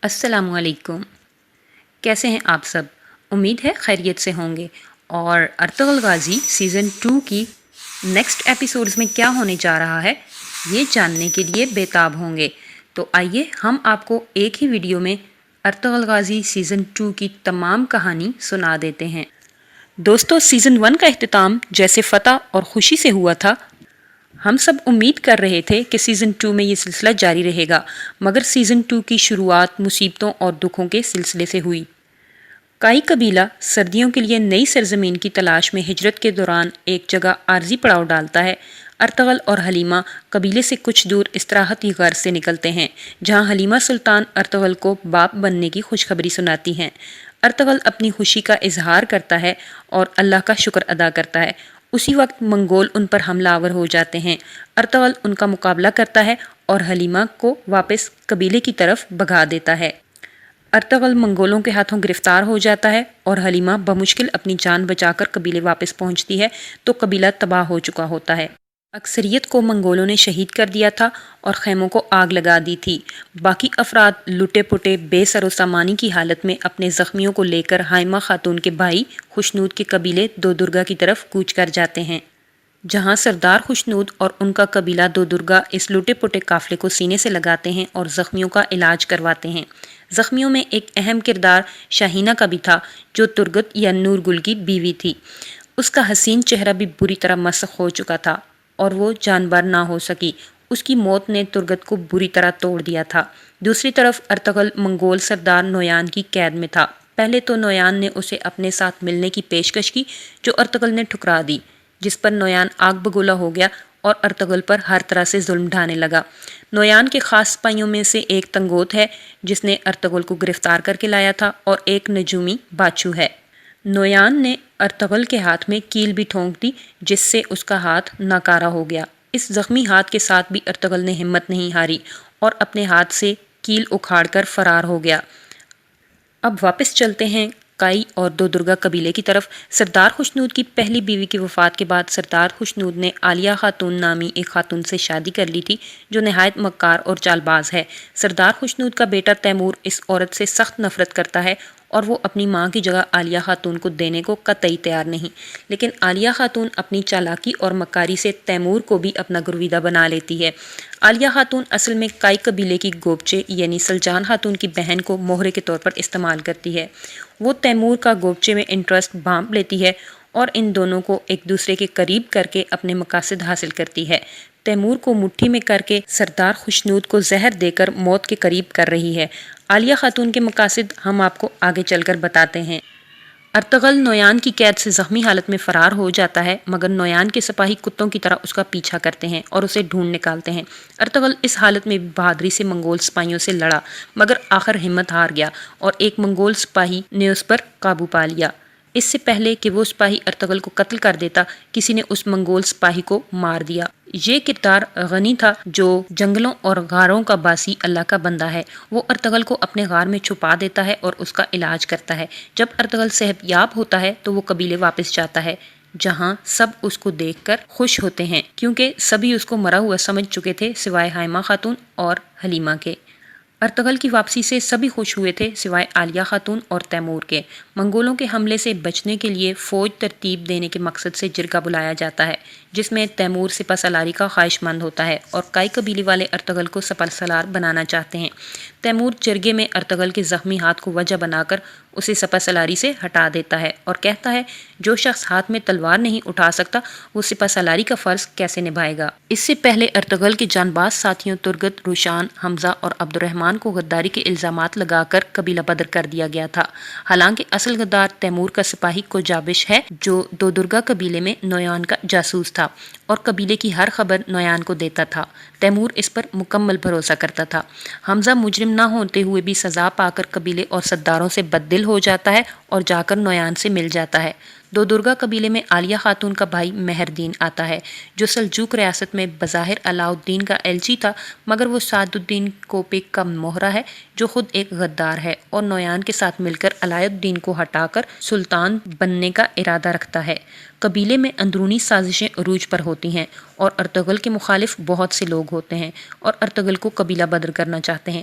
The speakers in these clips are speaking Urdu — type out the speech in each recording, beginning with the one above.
السلام علیکم۔ کیسے ہیں آپ سب؟ امید ہے خیریت سے ہوں گے اور ارطغرل غازی سیزن 2 کی نیکسٹ ایپیسوڈز میں کیا ہونے جا رہا ہے یہ جاننے کے لیے بےتاب ہوں گے۔ تو آئیے ہم آپ کو ایک ہی ویڈیو میں ارطغرل غازی سیزن 2 کی تمام کہانی سنا دیتے ہیں۔ دوستو، سیزن 1 کا اختتام جیسے فتح اور خوشی سے ہوا تھا، ہم سب امید کر رہے تھے کہ سیزن 2 میں یہ سلسلہ جاری رہے گا، مگر سیزن 2 کی شروعات مصیبتوں اور دکھوں کے سلسلے سے ہوئی۔ کائی قبیلہ سردیوں کے لیے نئی سرزمین کی تلاش میں ہجرت کے دوران ایک جگہ عارضی پڑاؤ ڈالتا ہے۔ ارطغرل اور حلیمہ قبیلے سے کچھ دور استراحتی غرض سے نکلتے ہیں، جہاں حلیمہ سلطان ارطغرل کو باپ بننے کی خوشخبری سناتی ہیں۔ ارطغرل اپنی خوشی کا اظہار کرتا ہے اور اللہ کا شکر ادا کرتا ہے۔ اسی وقت منگول ان پر حملہ آور ہو جاتے ہیں۔ ارطغرل ان کا مقابلہ کرتا ہے اور حلیمہ کو واپس قبیلے کی طرف بھگا دیتا ہے۔ ارطغرل منگولوں کے ہاتھوں گرفتار ہو جاتا ہے اور حلیمہ بمشکل اپنی جان بچا کر قبیلے واپس پہنچتی ہے تو قبیلہ تباہ ہو چکا ہوتا ہے۔ اکثریت کو منگولوں نے شہید کر دیا تھا اور خیموں کو آگ لگا دی تھی۔ باقی افراد لٹے پٹے بے سر و سامانی کی حالت میں اپنے زخمیوں کو لے کر حائمہ خاتون کے بھائی خوشنود کے قبیلے دودرگا کی طرف کوچ کر جاتے ہیں، جہاں سردار خوشنود اور ان کا قبیلہ دودرگا اس لٹے پٹے قافلے کو سینے سے لگاتے ہیں اور زخمیوں کا علاج کرواتے ہیں۔ زخمیوں میں ایک اہم کردار شاہینہ کا بھی تھا، جو ترگت یا نور گل کی بیوی تھی۔ اس کا حسین چہرہ بھی بری طرح مسخ ہو چکا تھا اور وہ جانبر نہ ہو سکی۔ اس کی موت نے ترگت کو بری طرح توڑ دیا تھا۔ دوسری طرف ارطغرل منگول سردار نویان کی قید میں تھا۔ پہلے تو نویان نے اسے اپنے ساتھ ملنے کی پیشکش کی، جو ارطغرل نے ٹھکرا دی، جس پر نویان آگ بگولا ہو گیا اور ارطغرل پر ہر طرح سے ظلم ڈھانے لگا۔ نویان کے خاص سپاہیوں میں سے ایک تنگوت ہے، جس نے ارطغرل کو گرفتار کر کے لایا تھا، اور ایک نجومی باچو ہے۔ نویان نے ارطغرل کے ہاتھ میں کیل بھی ٹھونک دی، جس سے اس کا ہاتھ ناکارہ ہو گیا۔ اس زخمی ہاتھ کے ساتھ بھی ارطغرل نے ہمت نہیں ہاری اور اپنے ہاتھ سے کیل اکھاڑ کر فرار ہو گیا۔ اب واپس چلتے ہیں کائی اور دودرگا قبیلے کی طرف۔ سردار خوشنود کی پہلی بیوی کی وفات کے بعد سردار خوشنود نے عالیہ خاتون نامی ایک خاتون سے شادی کر لی تھی، جو نہایت مکار اور چال باز ہے۔ سردار خوشنود کا بیٹا تیمور اس عورت سے سخت نفرت کرتا ہے اور وہ اپنی ماں کی جگہ عالیہ خاتون کو دینے کو قطعی تیار نہیں، لیکن عالیہ خاتون اپنی چالاکی اور مکاری سے تیمور کو بھی اپنا گرویدہ بنا لیتی ہے۔ عالیہ خاتون اصل میں کائی قبیلے کی گوبچے یعنی سلجان خاتون کی بہن کو مہرے کے طور پر استعمال کرتی ہے۔ وہ تیمور کا گوبچے میں انٹرسٹ بھانپ لیتی ہے اور ان دونوں کو ایک دوسرے کے قریب کر کے اپنے مقاصد حاصل کرتی ہے۔ تیمور کو مٹھی میں کر کے سردار خوشنود کو زہر دے کر موت کے قریب کر رہی ہے۔ عالیہ خاتون کے مقاصد ہم آپ کو آگے چل کر بتاتے ہیں۔ ارطغرل نویان کی قید سے زخمی حالت میں فرار ہو جاتا ہے، مگر نویان کے سپاہی کتوں کی طرح اس کا پیچھا کرتے ہیں اور اسے ڈھونڈ نکالتے ہیں۔ ارطغرل اس حالت میں بھی بہادری سے منگول سپاہیوں سے لڑا، مگر آخر ہمت ہار گیا اور ایک منگول سپاہی نے اس پر قابو پا لیا۔ اس سے پہلے کہ وہ سپاہی ارطغرل کو قتل کر دیتا، کسی نے اس منگول سپاہی کو مار دیا۔ یہ کردار غنی تھا، جو جنگلوں اور غاروں کا باسی اللہ کا بندہ ہے۔ وہ ارطغرل کو اپنے غار میں چھپا دیتا ہے اور اس کا علاج کرتا ہے۔ جب ارطغرل صحت یاب ہوتا ہے تو وہ قبیلے واپس جاتا ہے، جہاں سب اس کو دیکھ کر خوش ہوتے ہیں، کیونکہ سبھی اس کو مرا ہوا سمجھ چکے تھے سوائے حائمہ خاتون اور حلیمہ کے۔ ارطغرل کی واپسی سے سبھی خوش ہوئے تھے سوائے عالیہ خاتون اور تیمور کے۔ منگولوں کے حملے سے بچنے کے لیے فوج ترتیب دینے کے مقصد سے جرگہ بلایا جاتا ہے، جس میں تیمور سپہ سالاری کا خواہش مند ہوتا ہے اور کائی قبیلے والے ارطغرل کو سپہ سالار بنانا چاہتے ہیں۔ تیمور جرگے میں ارطغرل کے زخمی ہاتھ کو وجہ بنا کر اسے سپہ سالاری سے ہٹا دیتا ہے اور کہتا ہے، جو شخص ہاتھ میں تلوار نہیں اٹھا سکتا وہ سپہ سالاری کا فرض کیسے نبھائے گا۔ اس سے پہلے ارطغرل کے جانباز ساتھیوں ترگت، روشان، حمزہ اور عبد الرحمن کو غداری کے الزامات لگا کر قبیلہ بدر کر دیا گیا تھا۔ حالانکہ اصل غدار تیمور کا سپاہی کوجابش ہے، جو دودرگا قبیلے میں نویان کا جاسوس تھا اور قبیلے کی ہر خبر نویان کو دیتا تھا۔ تیمور اس پر مکمل بھروسہ کرتا تھا۔ حمزہ مجرم نہ ہوتے ہوئے بھی سزا پا کر قبیلے اور سرداروں سے بددل ہو جاتا ہے اور جا کر نویان سے مل جاتا ہے۔ دودرگا قبیلے میں عالیہ خاتون کا بھائی مہردین آتا ہے، جو سلجوق ریاست میں بظاہر علاؤ الدین کا ایلچی تھا، مگر وہ سعد الدین کوپیک کا مہرہ ہے، جو خود ایک غدار ہے اور نویان کے ساتھ مل کر علاء الدین کو ہٹا کر سلطان بننے کا ارادہ رکھتا ہے۔ قبیلے میں اندرونی سازشیں عروج پر ہوتی ہیں اور ارطغرل کے مخالف بہت سے لوگ ہوتے ہیں اور ارطغرل کو قبیلہ بدر کرنا چاہتے ہیں۔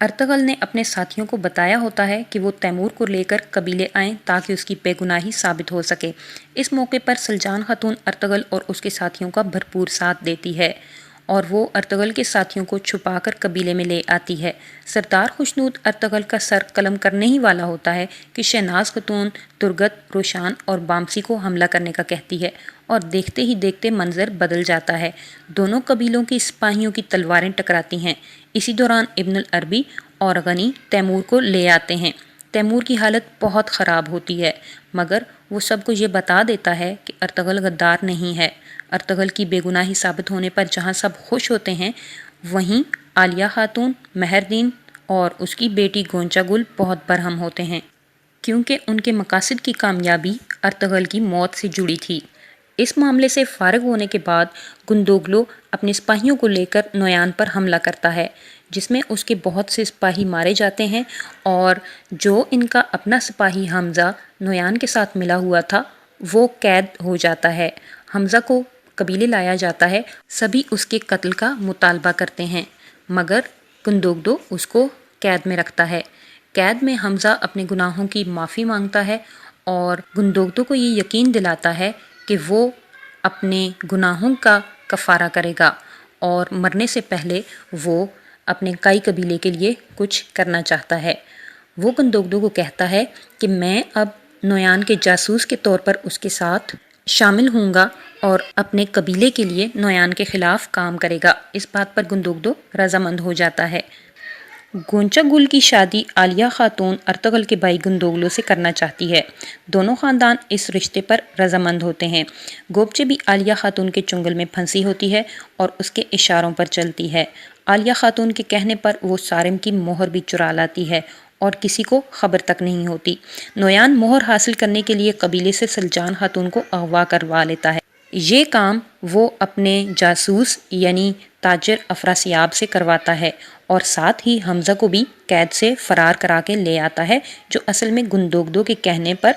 ارطغرل نے اپنے ساتھیوں کو بتایا ہوتا ہے کہ وہ تیمور کو لے کر قبیلے آئیں تاکہ اس کی بے گناہی ثابت ہو سکے۔ اس موقع پر سلجان خاتون ارطغرل اور اس کے ساتھیوں کا بھرپور ساتھ دیتی ہے اور وہ ارطغرل کے ساتھیوں کو چھپا کر قبیلے میں لے آتی ہے۔ سردار خوشنود ارطغرل کا سر قلم کرنے ہی والا ہوتا ہے کہ شہناز خاتون ترگت، روشان اور بامسی کو حملہ کرنے کا کہتی ہے اور دیکھتے ہی دیکھتے منظر بدل جاتا ہے۔ دونوں قبیلوں کی سپاہیوں کی تلواریں ٹکراتی ہیں۔ اسی دوران ابن العربی اور غنی تیمور کو لے آتے ہیں۔ تیمور کی حالت بہت خراب ہوتی ہے مگر وہ سب کو یہ بتا دیتا ہے کہ ارطغرل غدار نہیں ہے۔ ارطغرل کی بے گناہی ثابت ہونے پر جہاں سب خوش ہوتے ہیں وہیں عالیہ خاتون، مہردین اور اس کی بیٹی گونچا گل بہت برہم ہوتے ہیں کیونکہ ان کے مقاصد کی کامیابی ارطغرل کی موت سے جڑی تھی۔ اس معاملے سے فارغ ہونے کے بعد گندوگلو اپنے سپاہیوں کو لے کر نویان پر حملہ کرتا ہے جس میں اس کے بہت سے سپاہی مارے جاتے ہیں اور جو ان کا اپنا سپاہی حمزہ نویان کے ساتھ ملا ہوا تھا وہ قید ہو جاتا ہے۔ حمزہ کو قبیلے لایا جاتا ہے، سبھی اس کے قتل کا مطالبہ کرتے ہیں مگر گندوگدو اس کو قید میں رکھتا ہے۔ قید میں حمزہ اپنے گناہوں کی معافی مانگتا ہے اور گندوگدو کو یہ یقین دلاتا ہے کہ وہ اپنے گناہوں کا کفارہ کرے گا اور مرنے سے پہلے وہ اپنے کائی قبیلے کے لیے کچھ کرنا چاہتا ہے۔ وہ گندوگدو کو کہتا ہے کہ میں اب نویان کے جاسوس کے طور پر اس کے ساتھ شامل ہوں گا اور اپنے قبیلے کے لیے نویان کے خلاف کام کرے گا۔ اس بات پر گندوگدو رضامند ہو جاتا ہے۔ گونچا گل کی شادی عالیہ خاتون ارطغرل کے بھائی گندوگلو سے کرنا چاہتی ہے۔ دونوں خاندان اس رشتے پر رضامند ہوتے ہیں۔ گوبچے بھی عالیہ خاتون کے چنگل میں پھنسی ہوتی ہے اور اس کے اشاروں پر چلتی ہے۔ عالیہ خاتون کے کہنے پر وہ سارم کی مہر بھی چرا لاتی ہے اور کسی کو خبر تک نہیں ہوتی۔ نویان مہر حاصل کرنے کے لیے قبیلے سے سلجان خاتون کو اغوا کروا لیتا ہے۔ یہ کام وہ اپنے جاسوس یعنی تاجر افراسیاب سے کرواتا ہے اور ساتھ ہی حمزہ کو بھی قید سے فرار کرا کے لے آتا ہے جو اصل میں گندوگدو کے کہنے پر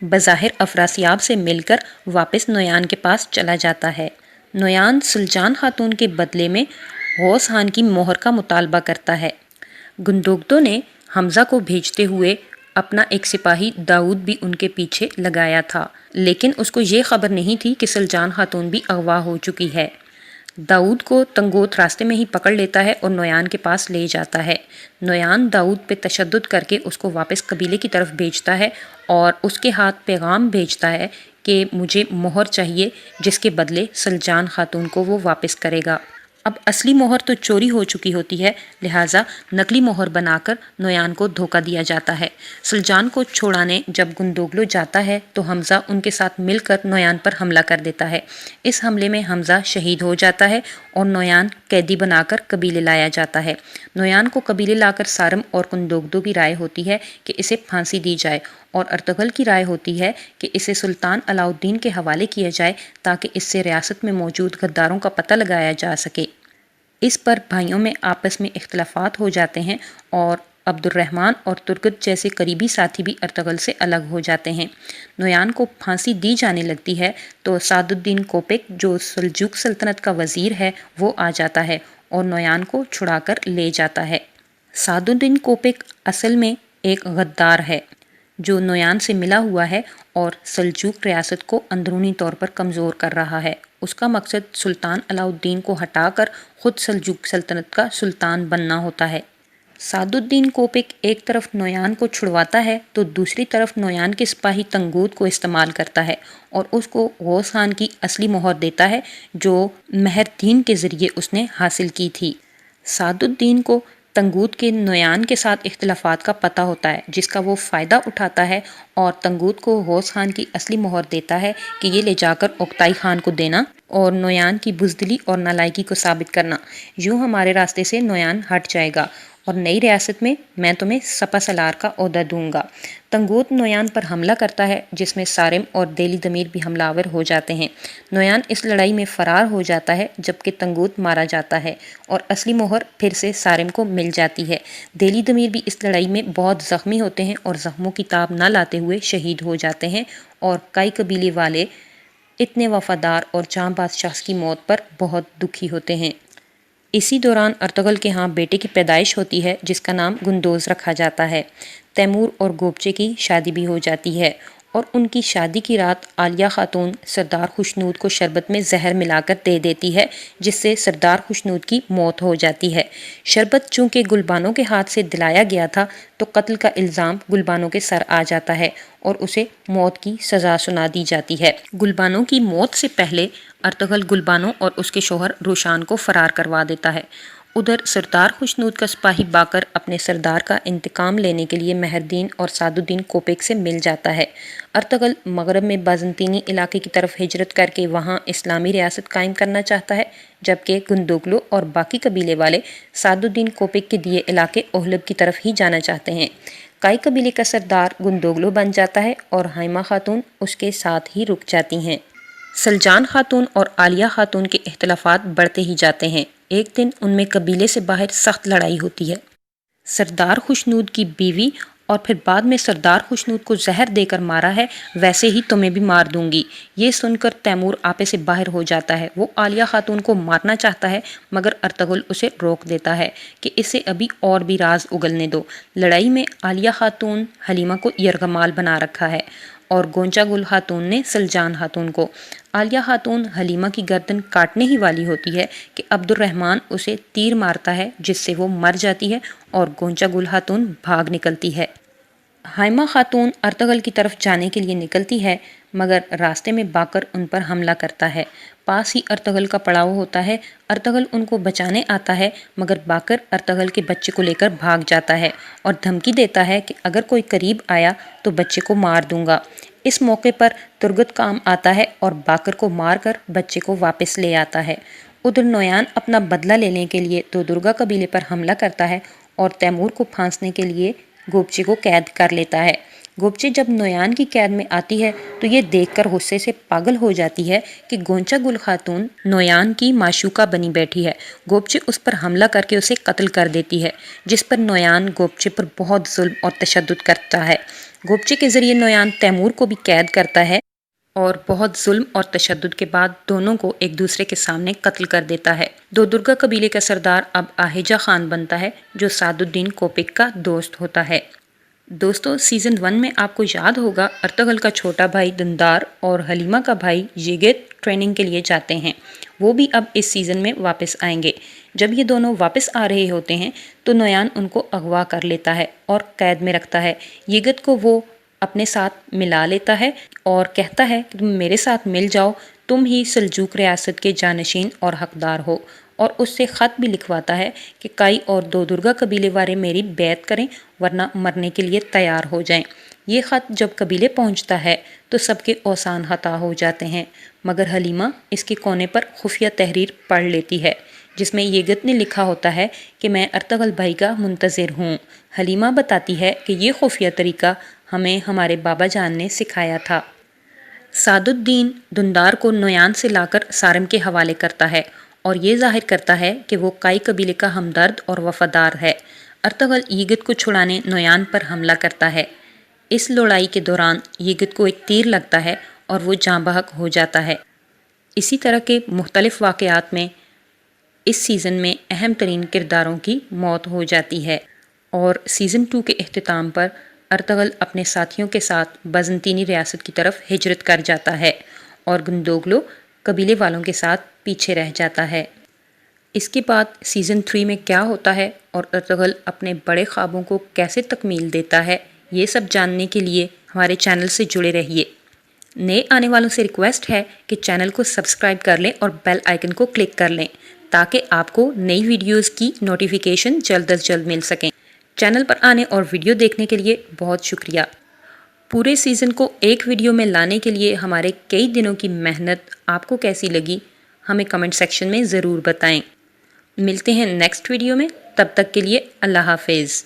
بظاہر افراسیاب سے مل کر واپس نویان کے پاس چلا جاتا ہے۔ نویان سلجان خاتون کے بدلے میں غوث خان کی مہر کا مطالبہ کرتا ہے۔ گندوگدو نے حمزہ کو بھیجتے ہوئے اپنا ایک سپاہی داؤد بھی ان کے پیچھے لگایا تھا لیکن اس کو یہ خبر نہیں تھی کہ سلجان خاتون بھی اغوا ہو چکی ہے۔ داؤد کو تنگوت راستے میں ہی پکڑ لیتا ہے اور نویان کے پاس لے جاتا ہے۔ نویان داؤد پہ تشدد کر کے اس کو واپس قبیلے کی طرف بھیجتا ہے اور اس کے ہاتھ پیغام بھیجتا ہے کہ مجھے مہر چاہیے جس کے بدلے سلجان خاتون کو وہ واپس کرے گا۔ اب اصلی مہر تو چوری ہو چکی ہوتی ہے لہٰذا نقلی مہر بنا کر نویان کو دھوکہ دیا جاتا ہے۔ سلجان کو چھوڑانے جب گندوگلو جاتا ہے تو حمزہ ان کے ساتھ مل کر نویان پر حملہ کر دیتا ہے۔ اس حملے میں حمزہ شہید ہو جاتا ہے اور نویان قیدی بنا کر قبیلے لایا جاتا ہے۔ نویان کو قبیلے لا کر سارم اور گندوگدو کی رائے ہوتی ہے کہ اسے پھانسی دی جائے اور ارطغرل کی رائے ہوتی ہے کہ اسے سلطان علاؤ الدین کے حوالے کیا جائے تاکہ اس سے ریاست میں موجود غداروں کا پتہ لگایا جا سکے۔ اس پر بھائیوں میں آپس میں اختلافات ہو جاتے ہیں اور عبد الرحمن اور ترگت جیسے قریبی ساتھی بھی ارطغرل سے الگ ہو جاتے ہیں۔ نویان کو پھانسی دی جانے لگتی ہے تو سعد الدین کوپک جو سلجوق سلطنت کا وزیر ہے وہ آ جاتا ہے اور نویان کو چھڑا کر لے جاتا ہے۔ سعد الدین کوپک اصل میں ایک غدار ہے جو نویان سے ملا ہوا ہے اور سلجوق ریاست کو اندرونی طور پر کمزور کر رہا ہے۔ اس کا مقصد سلطان علاؤ الدین کو ہٹا کر خود سلجوق سلطنت کا سلطان بننا ہوتا ہے۔ سعد الدین کوپک ایک طرف نویان کو چھڑواتا ہے تو دوسری طرف نویان کے سپاہی تنگوت کو استعمال کرتا ہے اور اس کو غوث خان کی اصلی مہر دیتا ہے جو مہردین کے ذریعے اس نے حاصل کی تھی۔ سعد الدین کو تنگوت کے نویان کے ساتھ اختلافات کا پتہ ہوتا ہے جس کا وہ فائدہ اٹھاتا ہے اور تنگوت کو غوث خان کی اصلی مہر دیتا ہے کہ یہ لے جا کر اوکتائی خان کو دینا اور نویان کی بزدلی اور نالائکی کو ثابت کرنا۔ یوں ہمارے راستے سے نویان ہٹ جائے گا اور نئی ریاست میں تمہیں سپہ سالار کا عہدہ دوں گا۔ تنگوت نویان پر حملہ کرتا ہے جس میں سارم اور دیلی دمیر بھی حملہ آور ہو جاتے ہیں۔ نویان اس لڑائی میں فرار ہو جاتا ہے جبکہ تنگوت مارا جاتا ہے اور اصلی مہر پھر سے سارم کو مل جاتی ہے۔ دیلی دمیر بھی اس لڑائی میں بہت زخمی ہوتے ہیں اور زخموں کی تاب نہ لاتے ہوئے شہید ہو جاتے ہیں اور کئی قبیلے والے اتنے وفادار اور جاں باز شخص کی موت پر بہت دکھی ہوتے ہیں۔ اسی دوران ارطغرل کے ہاں بیٹے کی پیدائش ہوتی ہے جس کا نام گندوز رکھا جاتا ہے۔ تیمور اور گوبچے کی شادی بھی ہو جاتی ہے اور ان کی شادی کی رات عالیہ خاتون سردار خوشنود کو شربت میں زہر ملا کر دے دیتی ہے جس سے سردار خوشنود کی موت ہو جاتی ہے۔ شربت چونکہ گلبانو کے ہاتھ سے دلایا گیا تھا تو قتل کا الزام گلبانو کے سر آ جاتا ہے اور اسے موت کی سزا سنا دی جاتی ہے۔ گلبانو کی موت سے پہلے ارطغرل گلبانو اور اس کے شوہر روشان کو فرار کروا دیتا ہے۔ ادھر سردار خوشنود کا سپاہی باقر اپنے سردار کا انتقام لینے کے لیے مہردین اور سعد الدین کوپیک سے مل جاتا ہے۔ ارطغرل مغرب میں بازنطینی علاقے کی طرف ہجرت کر کے وہاں اسلامی ریاست قائم کرنا چاہتا ہے، جبکہ گندوگلو اور باقی قبیلے والے سعد الدین کوپیک کے دیے علاقے اہلب کی طرف ہی جانا چاہتے ہیں۔ کائی قبیلے کا سردار گندوگلو بن جاتا ہے اور ہائمہ خاتون اس کے ساتھ ہی رک جاتی ہیں۔ سلجان خاتون اور عالیہ خاتون کے اختلافات بڑھتے ہی جاتے ہیں۔ ایک دن ان میں قبیلے سے باہر سخت لڑائی ہوتی ہے۔ سردار خوشنود کی بیوی اور پھر بعد میں سردار خوشنود کو زہر دے کر مارا ہے، ویسے ہی تمہیں بھی مار دوں گی۔ یہ سن کر تیمور آپے سے باہر ہو جاتا ہے۔ وہ عالیہ خاتون کو مارنا چاہتا ہے مگر ارطغرل اسے روک دیتا ہے کہ اسے ابھی اور بھی راز اگلنے دو۔ لڑائی میں عالیہ خاتون حلیمہ کو یرغمال بنا رکھا ہے اور گونچا گل خاتون نے سلجان خاتون کو۔ عالیہ خاتون حلیمہ کی گردن کاٹنے ہی والی ہوتی ہے کہ عبد الرحمن اسے تیر مارتا ہے جس سے وہ مر جاتی ہے اور گونچا گل خاتون بھاگ نکلتی ہے۔ ہائمہ خاتون ارطغرل کی طرف جانے کے لیے نکلتی ہے مگر راستے میں باقر ان پر حملہ کرتا ہے۔ پاس ہی ارطغرل کا پڑاؤ ہوتا ہے۔ ارطغرل ان کو بچانے آتا ہے مگر باقر ارطغرل کے بچے کو لے کر بھاگ جاتا ہے اور دھمکی دیتا ہے کہ اگر کوئی قریب آیا تو بچے کو مار دوں گا۔ اس موقع پر ترگت کام آتا ہے اور باقر کو مار کر بچے کو واپس لے آتا ہے۔ ادھر نویان اپنا بدلہ لینے کے لیے تو درگا قبیلے پر حملہ کرتا ہے اور تیمور کو پھانسنے کے لیے گوبچے کو قید کر لیتا ہے۔ گوبچے جب نویان کی قید میں آتی ہے تو یہ دیکھ کر غصے سے پاگل ہو جاتی ہے کہ گونچا گل خاتون نویان کی معشوقہ بنی بیٹھی ہے۔ گوبچے اس پر حملہ کر کے اسے قتل کر دیتی ہے جس پر نویان گوبچے پر بہت ظلم اور تشدد کرتا ہے۔ گوبچے کے ذریعے نویان تیمور کو بھی قید کرتا ہے اور بہت ظلم اور تشدد کے بعد دونوں کو ایک دوسرے کے سامنے قتل کر دیتا ہے۔ دو درگا قبیلے کا سردار اب آہیجہ خان بنتا ہے جو سعد الدین کوپیک کا دوست ہوتا ہے۔ دوستو سیزن 1 میں آپ کو یاد ہوگا ارطغرل کا چھوٹا بھائی دندار اور حلیمہ کا بھائی یگت ٹریننگ کے لیے جاتے ہیں۔ وہ بھی اب اس سیزن میں واپس آئیں گے۔ جب یہ دونوں واپس آ رہے ہوتے ہیں تو نویان ان کو اغوا کر لیتا ہے اور قید میں رکھتا ہے۔ یگت کو وہ اپنے ساتھ ملا لیتا ہے اور کہتا ہے کہ تم میرے ساتھ مل جاؤ، تم ہی سلجوق ریاست کے جانشین اور حقدار ہو، اور اس سے خط بھی لکھواتا ہے کہ کائی اور دو درگا قبیلے والے میری بیعت کریں ورنہ مرنے کے لیے تیار ہو جائیں۔ یہ خط جب قبیلے پہنچتا ہے تو سب کے اوسان خطا ہو جاتے ہیں مگر حلیمہ اس کے کونے پر خفیہ تحریر پڑھ لیتی ہے جس میں یگت نے لکھا ہوتا ہے کہ میں ارطغرل بھائی کا منتظر ہوں۔ حلیمہ بتاتی ہے کہ یہ خفیہ طریقہ ہمیں ہمارے بابا جان نے سکھایا تھا۔ سعد الدین دندار کو نویان سے لا کر سارم کے حوالے کرتا ہے اور یہ ظاہر کرتا ہے کہ وہ کائی قبیلے کا ہمدرد اور وفادار ہے۔ ارطغرل یگت کو چھڑانے نویان پر حملہ کرتا ہے۔ اس لڑائی کے دوران یگت کو ایک تیر لگتا ہے اور وہ جاں بحق ہو جاتا ہے۔ اسی طرح کے مختلف واقعات میں اس سیزن میں اہم ترین کرداروں کی موت ہو جاتی ہے اور سیزن 2 کے اختتام پر ارطغرل اپنے ساتھیوں کے ساتھ بازنطینی ریاست کی طرف ہجرت کر جاتا ہے اور گندوگلو قبیلے والوں کے ساتھ پیچھے رہ جاتا ہے۔ اس کے بعد سیزن 3 میں کیا ہوتا ہے اور ارطغرل اپنے بڑے خوابوں کو کیسے تکمیل دیتا ہے، یہ سب جاننے کے لیے ہمارے چینل سے جڑے رہیے۔ نئے آنے والوں سے ریکویسٹ ہے کہ چینل کو سبسکرائب کر لیں اور بیل آئیکن کو کلک کر لیں تاکہ آپ کو نئی ویڈیوز کی نوٹیفیکیشن جلد از جلد مل سکیں۔ چینل پر آنے اور ویڈیو دیکھنے کے لیے بہت شکریہ۔ پورے سیزن کو ایک ویڈیو میں لانے کے لیے ہمارے کئی دنوں کی محنت آپ کو کیسی لگی ہمیں کمنٹ سیکشن میں ضرور بتائیں۔ ملتے ہیں نیکسٹ ویڈیو میں، تب تک کے لیے اللہ حافظ۔